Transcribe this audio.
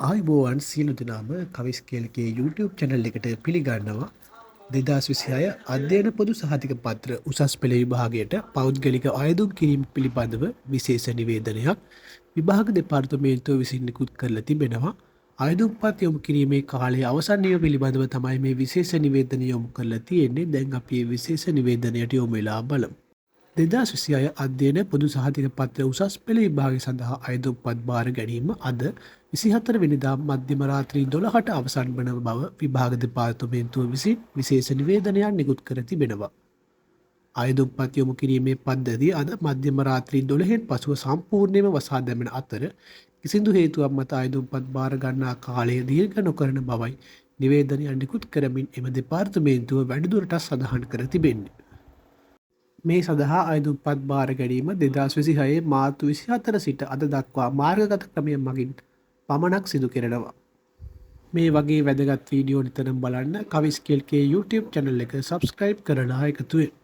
ආයිබෝවන් සියලු දෙනාම කවිස්කේල්ගේ YouTube channel එකට පිළිගන්නවා. 2026 අධ්‍යයන පොදු සහතික පත්‍ර උසස් පෙළ විභාගයට පෞද්ගලික අයදුම් කිරීම පිළිබඳව විශේෂ නිවේදනයක් විභාග දෙපාර්තමේන්තුව විසින් නිකුත් කරලා තිබෙනවා. අයදුම්පත් යොමු කිරීමේ කාලය අවසන් වීම පිළිබඳව තමයි මේ විශේෂ නිවේදනය යොමු කරලා තියෙන්නේ. දැන් අපි මේ විශේෂ නිවේදනයට යොමු වෙලා බලමු. 2026 අධ්‍යයන පොදු සහතික පත්‍ර උසස් පෙළ විභාගය සඳහා අයදුම්පත් භාර ගැනීම අද 24 වෙනිදා මධ්‍යම රාත්‍රී 12ට අවසන් වන බව විභාග දෙපාර්තමේන්තුව විසින් විශේෂ නිවේදනයක් නිකුත් කර තිබෙනවා. අයදුම්පත් යොමු කිරීමේ පද්ධතිය අද මධ්‍යම රාත්‍රී 12න් පසුව සම්පූර්ණයෙන්ම වසා දැමෙන අතර කිසිදු හේතුවක් මත අයදුම්පත් භාර ගන්නා කාලය දීර්ඝ නොකරන බවයි නිවේදනය නිකුත් කරමින් එම දෙපාර්තමේන්තුව වැඩිදුරටත් සඳහන් කර තිබෙන්නේ. මේ සඳහා අයදුම්පත් භාර ගැනීම 2026 මාර්තු 24 සිට අද දක්වා මාර්ගගත ක්‍රමය මගින් පමණක් සිදු කෙරෙනවා. මේ වගේ වැදගත් වීඩියෝ නිතරම බලන්න කවිස්කේල්ගේ YouTube channel එක subscribe කරලා එකතු වෙන්න.